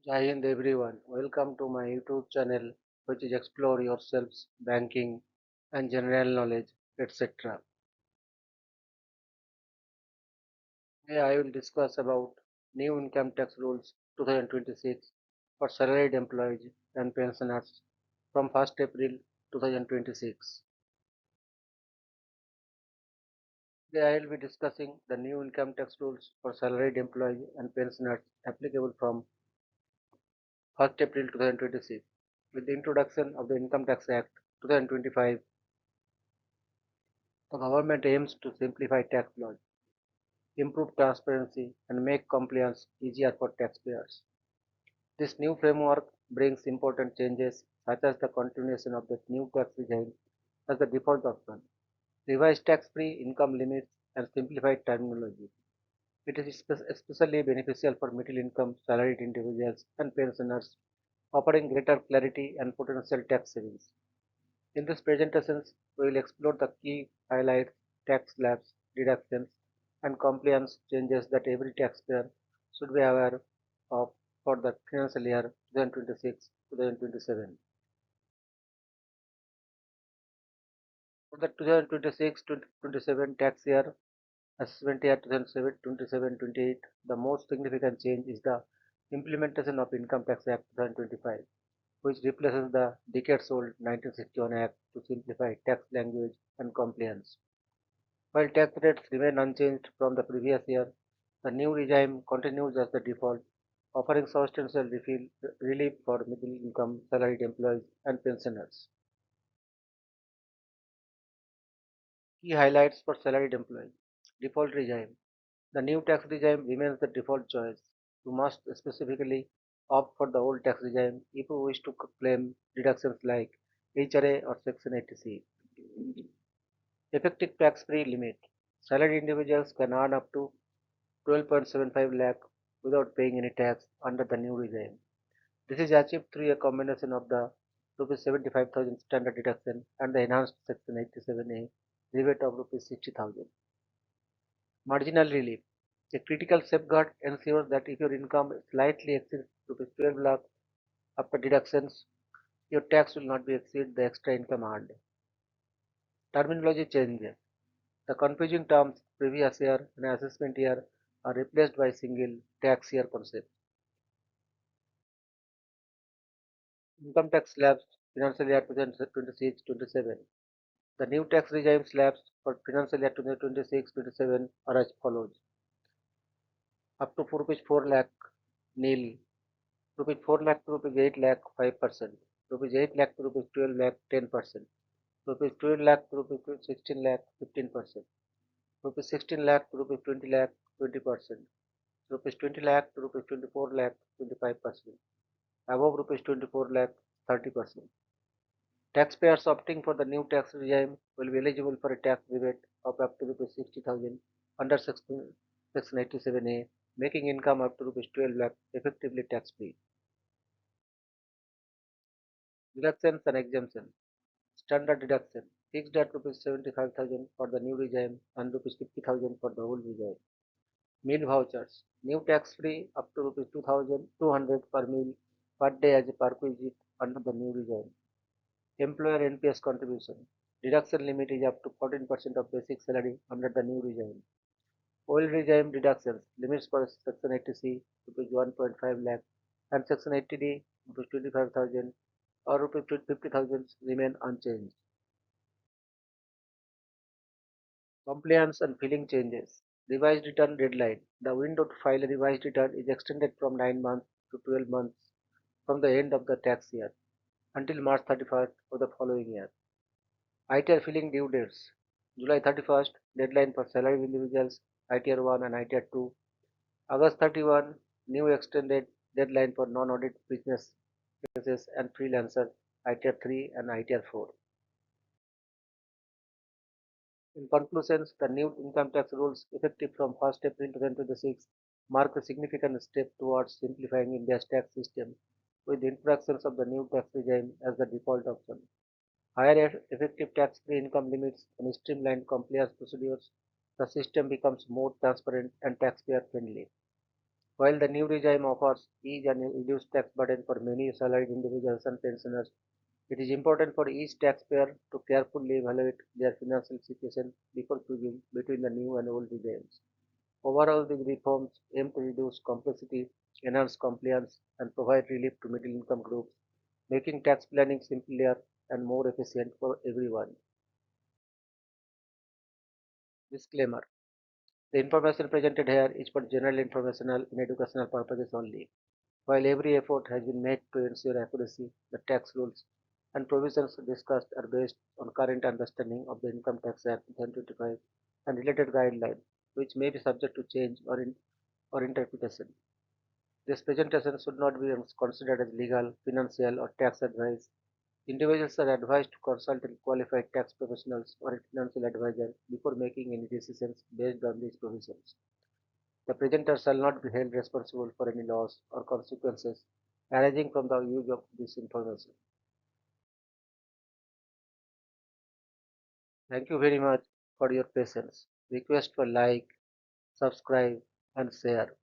Jai Hind everyone. Welcome to my YouTube channel, which is Explore Yourselves, Banking and General Knowledge, etc. Today I will discuss about new income tax rules 2026 for salaried employees and pensioners from 1st April 2026. Today I will be discussing the new income tax rules for salaried employees and pensioners applicable from 1st April 2026. With the introduction of the Income Tax Act 2025, the government aims to simplify tax laws, improve transparency, and make compliance easier for taxpayers. This new framework brings important changes such as the continuation of the new tax regime as the default option, revised tax-free income limits, and simplified terminology. It is especially beneficial for middle-income salaried individuals and pensioners, offering greater clarity and potential tax savings. In this presentation, we will explore the key highlights, tax slabs, deductions, and compliance changes that every taxpayer should be aware of for the financial year 2026-2027. For the 2026-27 tax year, assessment year 2027-28, the most significant change is the implementation of Income Tax Act 2025, which replaces the decades-old 1961 Act to simplify tax language and compliance. While tax rates remain unchanged from the previous year, the new regime continues as the default, offering substantial relief for middle-income salaried employees and pensioners. Key highlights for salaried employees. Default regime. The new tax regime remains the default choice. You must specifically opt for the old tax regime if you wish to claim deductions like HRA or Section 80C. Effective tax-free limit. Salaried individuals can earn up to 12.75 lakh without paying any tax under the new regime. This is achieved through a combination of the Rs 75,000 standard deduction and the enhanced Section 87A rebate of Rs 60,000. Marginal relief. A critical safeguard ensures that if your income slightly exceeds Rs 12 lakh after deductions, your tax will not be exceed the extra income earned. Terminology changes. The confusing terms previous year and assessment year are replaced by single tax year concept. Income tax slabs financial year 2026-27. The new tax regime slabs for financial year 2026-27 are as follows. Up to rupees 4 lakh nil, rupees 4 lakh to rupees 8 lakh 5%, rupees 8 lakh to rupees 12 lakh 10%, rupees 12 lakh to rupees 16 lakh 15%, rupees 16 lakh to rupees 20 lakh 20%, rupees 20 lakh to rupees 24 lakh 25%, above rupees 24 lakh 30%. Taxpayers opting for the new tax regime will be eligible for a tax rebate of up to Rs 60,000 under Section 87A, making income up to Rs 12 lakh effectively tax free. Deductions and exemptions. Standard deduction fixed at Rs 75,000 for the new regime and Rs 50,000 for the old regime. Meal vouchers. New tax free up to Rs 2,200 per meal per day as a perquisite under the new regime. Employer NPS contribution. Deduction limit is up to 14% of basic salary under the new regime. Old regime deductions limits for Section 80C rupees 1.5 lakh and Section 80D rupees 25,000 or rupees 50,000 remain unchanged. Compliance and filing changes. Revised return deadline. The window to file a revised return is extended from 9 months to 12 months from the end of the tax year until March 31st of the following year. ITR filing due dates. July 31st, deadline for salaried individuals, ITR 1 and ITR 2. August 31, new extended deadline for non-audit business cases and freelancers, ITR 3 and ITR 4. In conclusion, the new income tax rules effective from 1st April 2026 mark a significant step towards simplifying India's tax system with the introduction of the new tax regime as the default option. Higher effective tax-free income limits and streamlined compliance procedures, the system becomes more transparent and taxpayer-friendly. While the new regime offers ease and reduced tax burden for many salaried individuals and pensioners, it is important for each taxpayer to carefully evaluate their financial situation before choosing between the new and old regimes. Overall, these reforms aim to reduce complexity, enhance compliance, and provide relief to middle income groups, making tax planning simpler and more efficient for everyone. Disclaimer: the information presented here is for general informational and educational purposes only. While every effort has been made to ensure accuracy, the tax rules and provisions discussed are based on current understanding of the Income Tax Act 2025 and related guidelines, which may be subject to change or interpretation. This presentation should not be considered as legal, financial, or tax advice. Individuals are advised to consult with qualified tax professionals or a financial advisor before making any decisions based on these provisions. The presenter shall not be held responsible for any loss or consequences arising from the use of this information. Thank you very much for your patience. Request for like, subscribe, and share.